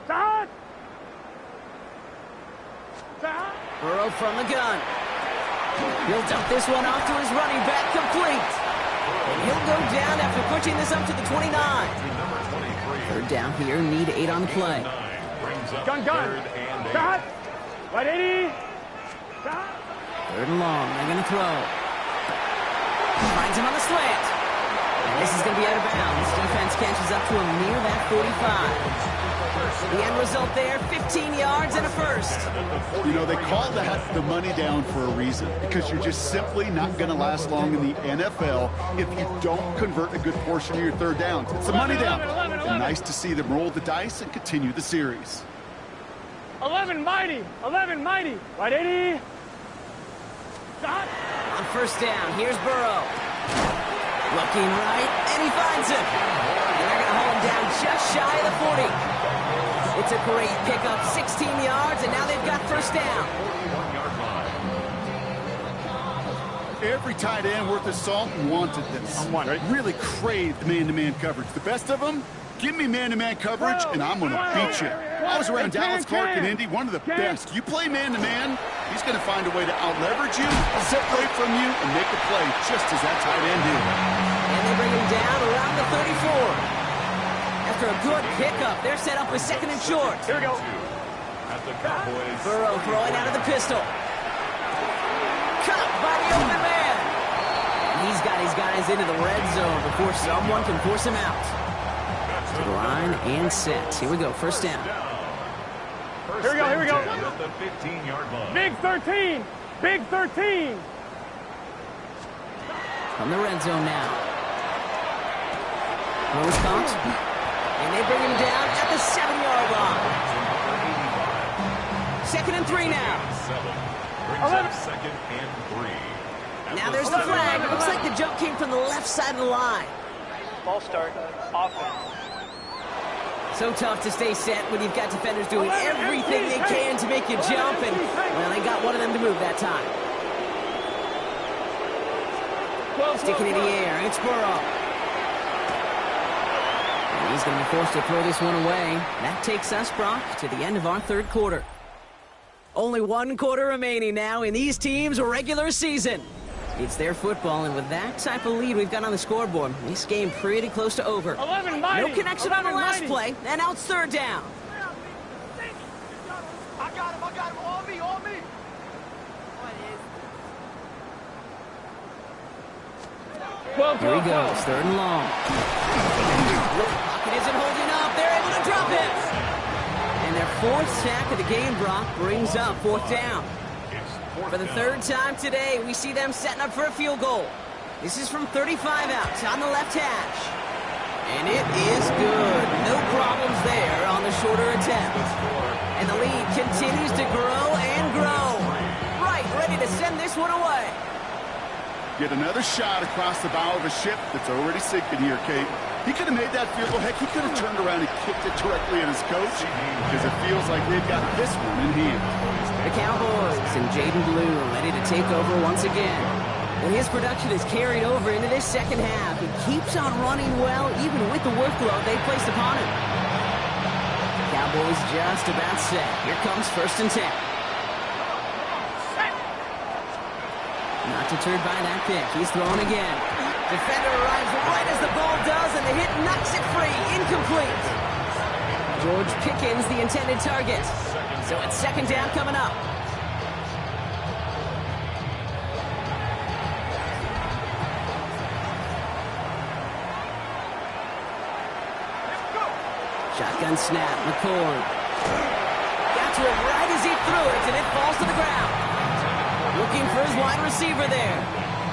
Start. Burrow from the gun. He'll dump this one off to his running back, complete. And he'll go down after pushing this up to the 29. Third down here, need 8 on the play. Gun. Start. Wide 80. Start. Third and long, they're going to throw. Finds him on the slant. And this is going to be out of bounds. Defense catches up to him near that 45. The end result there, 15 yards and a first. You know, they call that the money down for a reason, because you're just simply not going to last long in the NFL if you don't convert a good portion of your third downs. It's the money down. And nice to see them roll the dice and continue the series. 11 mighty. Wide 80. Start. On first down, here's Burrow. Looking right, and he finds him. And they're going to hold him down just shy of the 40. It's a great pickup, 16 yards, and now they've got first down. Every tight end worth his salt wanted this. Really craved man-to-man coverage. The best of them, give me man-to-man coverage, and I'm going to beat you. I was around Dallas Clark and Indy, one of the best. You play man-to-man, he's going to find a way to out-leverage you, separate from you, and make a play just as that tight end did. And they bring him down around the 34. After a good pickup, they're set up with second and short. Here we go. At the Cowboys. Burrow throwing out of the pistol. Cut by the open man. And he's got his guys into the red zone before someone can force him out. To the line and set. Here we go, first down. Here we go. At the 15-yard line. Big 13. From the red zone now. Throws caught. And they bring him down at the 7-yard line. Second and 3 now. Second and 3. Now there's the flag. It looks like the jump came from the left side of the line. Ball start. Offense. So tough to stay set when you've got defenders doing everything they can to make you jump. And, well, they got one of them to move that time. Sticking in the air. It's Burrow. He's going to be forced to throw this one away. That takes us, Brock, to the end of our third quarter. Only one quarter remaining now in these teams' regular season. It's their football, and with that type of lead we've got on the scoreboard, this game pretty close to over. 11 mighty. No connection on the last play, and now it's third down. I got him. On me. Here he goes, third and long. Pocket isn't holding up. They're able to drop it. And their fourth sack of the game, Brock, brings up fourth down. For the third time today, we see them setting up for a field goal. This is from 35 out on the left hash. And it is good. No problems there on the shorter attempt. And the lead continues to grow and grow. Right, ready to send this one away. Get another shot across the bow of a ship that's already sinking here, Kate. He could have made that field goal. Heck, he could have turned around and kicked it directly at his coach, because it feels like they've got this one in hand. The Cowboys and Jaden Blue ready to take over once again. And his production is carried over into this second half. He keeps on running well, even with the workload they placed upon him. Cowboys just about set. Here comes 1st and 10. Not deterred by that pick. He's throwing again. Defender arrives right as the ball does, and the hit knocks it free. Incomplete. George Pickens, the intended target. So it's 2nd down coming up. Shotgun snap, McCord. Got to it right as he threw it, and it falls to the ground. Looking for his wide receiver there.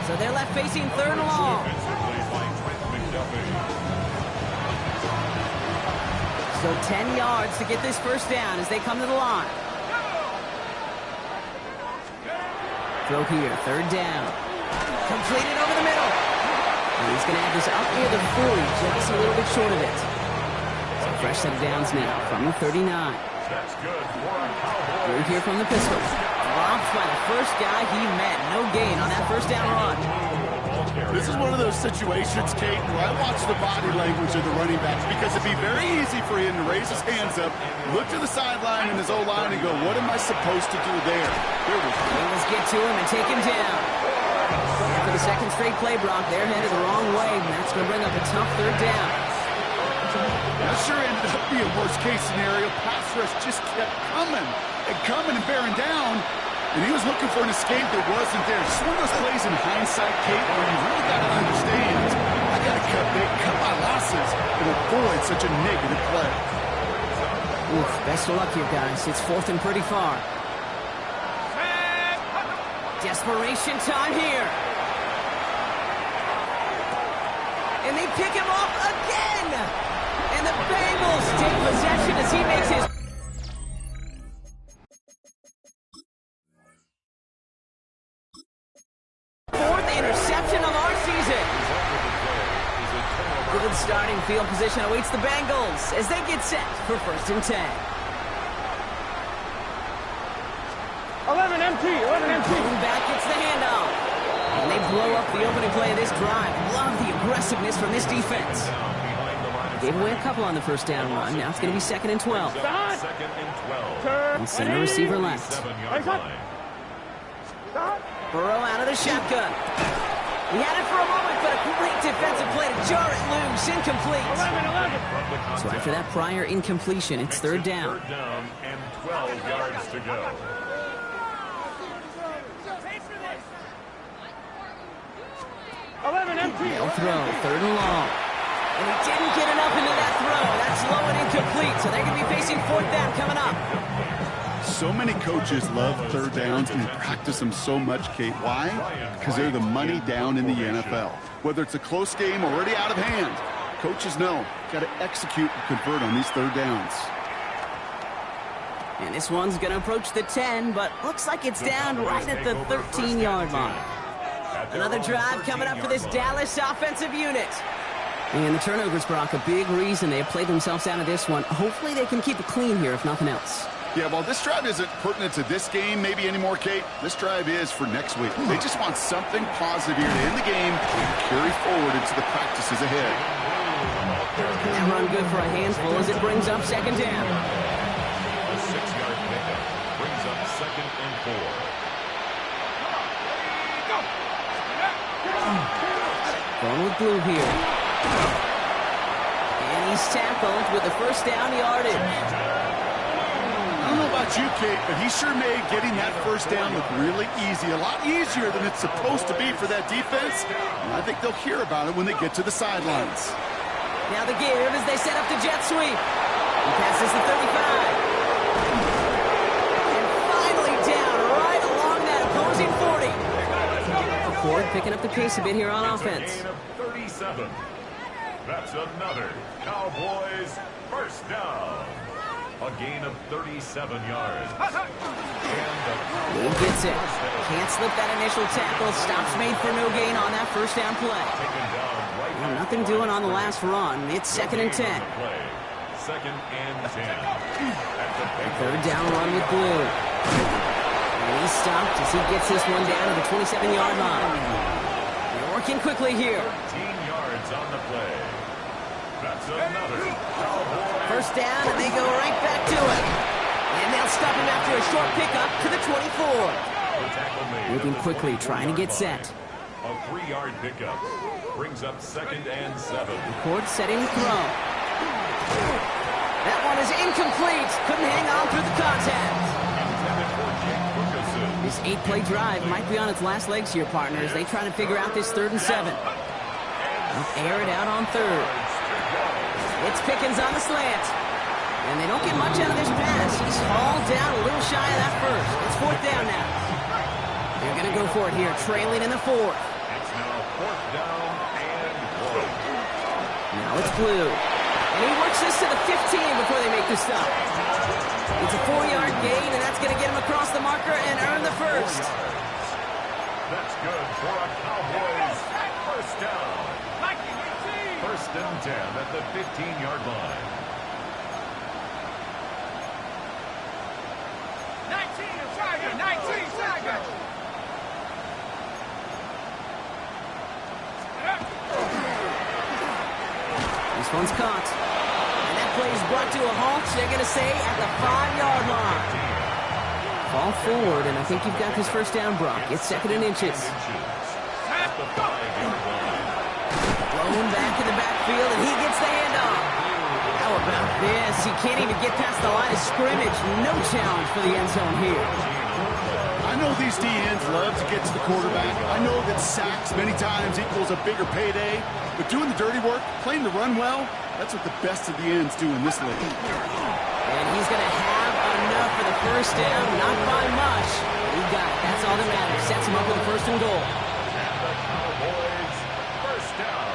So they're left facing 3rd and long. So 10 yards to get this 1st down as they come to the line. Throw here, 3rd down. Completed over the middle. And he's going to have this up near the 40, just a little bit short of it. So fresh set of downs now from the 39. That's good for a Cowboy. Through here from the pistol. Dropped by the first guy he met. No gain on that 1st down run. This is one of those situations, Kate, where I watch the body language of the running backs because it'd be very easy for him to raise his hands up, look to the sideline and his O-line and go, what am I supposed to do there? Here we go. Let's get to him and take him down. For the 2nd straight play, Brock, they're headed the wrong way, and that's going to bring up a tough 3rd down. That sure ended up being worst-case scenario. Pass rush just kept coming and bearing down. And he was looking for an escape that wasn't there. Just one of those plays in hindsight, Kate, where you really got to understand, I got to cut my losses and avoid such a negative play. Oof, best of luck here, guys. It's 4th and pretty far. Desperation time here. And they pick him off again. And the Bengals take possession as he makes his... interception of our season. Good starting field position awaits the Bengals as they get set for 1st and 10. 11 MT, 11 MT. Going back gets the handoff. And they blow up the opening play of this drive. Love the aggressiveness from this defense. Gave away a couple on the 1st down run. Now it's going to be 2nd and 12. And center receiver left. Burrow out of the shotgun. He had it for a moment, but a great defensive play to jar it loose. Incomplete. 11. So after that prior incompletion, it's 3rd down. 3rd down and 12 yards to go. They'll throw, 3rd and long. And he didn't get enough into that throw. That's low and incomplete, so they're going to be facing 4th down coming up. So many coaches love 3rd downs and they practice them so much, Kate. Why? Because they're the money down in the NFL. Whether it's a close game already out of hand, coaches know, got to execute and convert on these 3rd downs. And this one's going to approach the 10, but looks like it's down right at the 13-yard line. Another drive coming up for this Dallas offensive unit. And the turnovers, Brock, a big reason they have played themselves out of this one. Hopefully they can keep it clean here, if nothing else. Yeah, well, this drive isn't pertinent to this game maybe anymore, Kate. This drive is for next week. They just want something positive here to end the game and carry forward into the practices ahead. That run good for a handful as it brings up 2nd down. A 6-yard pickup brings up 2nd and 4. Going with blue here. And he's tackled with the 1st down yardage. I don't know about you, Kate, but he sure made getting that 1st down look really easy. A lot easier than it's supposed to be for that defense. And I think they'll hear about it when they get to the sidelines. Now the give as they set up the jet sweep. He passes the 35. And finally down right along that opposing 40. Ford picking up the pace a bit here on offense. A gain of 37. That's another Cowboys 1st down. A gain of 37 yards. He gets it. Can't slip that initial tackle. Stops made for no gain on that 1st down play. Well, nothing doing on the last run. It's 2nd and 10. 2nd and 10. 3rd down run with blue. And he's stopped as he gets this one down to the 27-yard line. They're working quickly here. 13 yards on the play. That's another Cowboys. First down, and they go right back to it. And they'll stop him after a short pickup to the 24. The tackle made Moving at the quickly, trying to get 24-yard set. line. A 3-yard pickup brings up 2nd and 7. Cord setting the throw. That one is incomplete. Couldn't hang on through the contact. Intended for Jake Ferguson. This 8-play drive might be on its last legs here, partners. They try to figure out this 3rd and 7. They'll air it out on 3rd. It's Pickens on the slant. And they don't get much out of this pass. He's hauled down a little shy of that first. It's 4th down now. They're going to go for it here, trailing in the 4th. It's now 4th down and 1. Now it's Blue. And he works this to the 15 before they make the stop. It's a 4-yard gain, and that's going to get him across the marker and earn the first. That's good for a Cowboys first down. 1st and 10 at the 15-yard line. 19 Tiger. This one's caught. And that play is brought to a halt, they're going to say, at the 5-yard line. Fall forward, and I think you've got this first down, Brock. It's 2nd and inches. At the 5-yard line. Thrown back in the backfield, and he gets the handoff. How about this? He can't even get past the line of scrimmage. No challenge for the end zone here. I know these DNs love to get to the quarterback. I know that sacks many times equals a bigger payday. But doing the dirty work, playing the run well, that's what the best of the ends do in this league. And he's going to have enough for the first down, not by much. He got it. That's all that matters. Sets him up with a 1st and goal. And the Cowboys first down.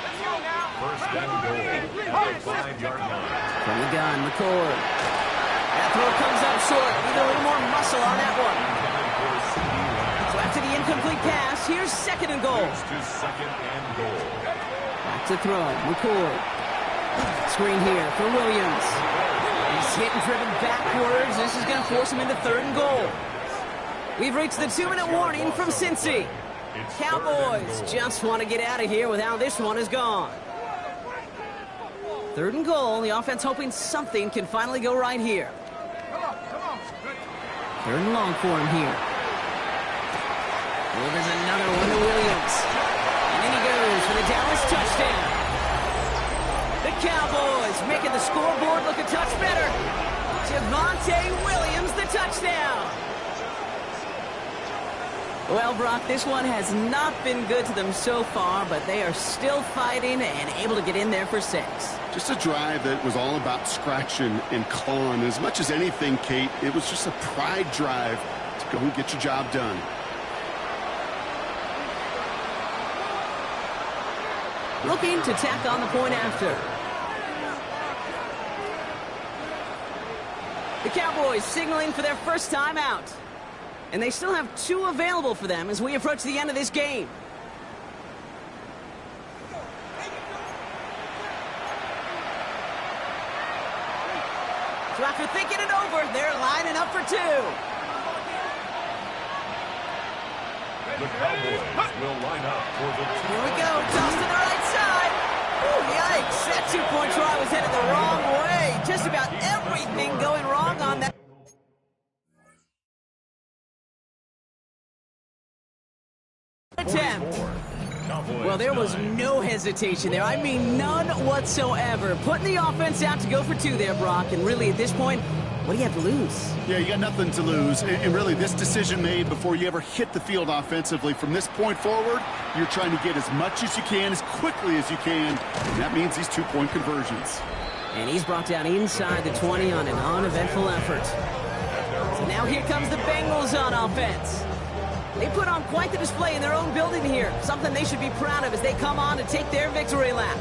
Let's go now. 1st and goal at the 5-yard line. From the gun, McCord. That throw comes up short. Need a little more muscle on that one. So after the incomplete pass, here's 2nd and goal. Moves to 2nd and goal. Back to throw, McCord. Screen here for Williams. He's hit and driven backwards. This is going to force him into 3rd and goal. We've reached the 2-minute warning from Cincy. It's Cowboys just want to get out of here with how this one is gone. 3rd and goal. The offense hoping something can finally go right here. Come on. 3rd and long for him here. Well, there's another one to Williams. And in he goes for the Dallas touchdown. The Cowboys making the scoreboard look a touch better. Javonte Williams, the touchdown. Well, Brock, this one has not been good to them so far, but they are still fighting and able to get in there for 6. Just a drive that was all about scratching and clawing. As much as anything, Kate, it was just a pride drive to go and get your job done. Looking to tack on the point after. The Cowboys signaling for their first time out. And they still have 2 available for them as we approach the end of this game. So after thinking it over, they're lining up for 2. The Cowboys will line up for the 2. Here we go, toss to the right side. Ooh, yikes, that 2-point try was headed the wrong way. Just about everything going wrong on that attempt. Well, there was no hesitation there. I mean, none whatsoever. Putting the offense out to go for 2 there, Brock. And really, at this point, what do you have to lose? Yeah, you got nothing to lose. And really, this decision made before you ever hit the field offensively. From this point forward, you're trying to get as much as you can, as quickly as you can. And that means these 2-point conversions. And he's brought down inside the 20 on an uneventful effort. So now here comes the Bengals on offense. They put on quite the display in their own building here. Something they should be proud of as they come on to take their victory lap.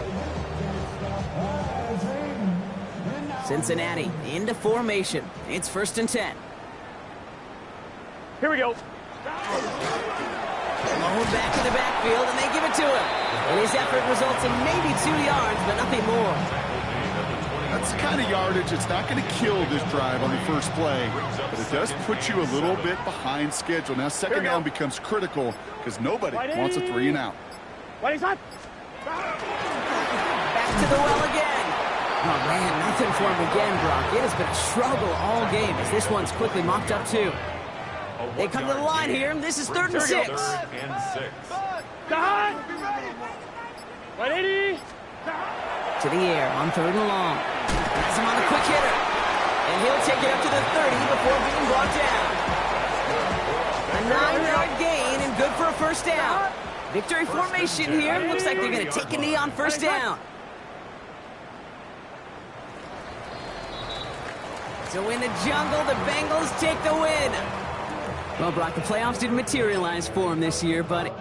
Cincinnati into formation. It's 1st and 10. Here we go. Low back in the backfield, and they give it to him. And his effort results in maybe 2 yards, but nothing more. That's the kind of yardage it's not going to kill this drive on the first play, but it does put you a little bit behind schedule. Now, 2nd down becomes critical because nobody wants a 3 and out. What is that? Back to the well again. Oh, man, nothing for him again, Brock. It has been a struggle all game as this one's quickly mopped up, too. They come to the line here. This is 3rd and 6. 3rd and 6. Cut! 180. To the air on 3rd and long. Has him on the quick hitter. And he'll take it up to the 30 before being brought down. A 9-yard gain and good for a first down. Victory formation here. Looks like they're going to take a knee on first down. So in the jungle, the Bengals take the win. Well, Brock, the playoffs didn't materialize for him this year, but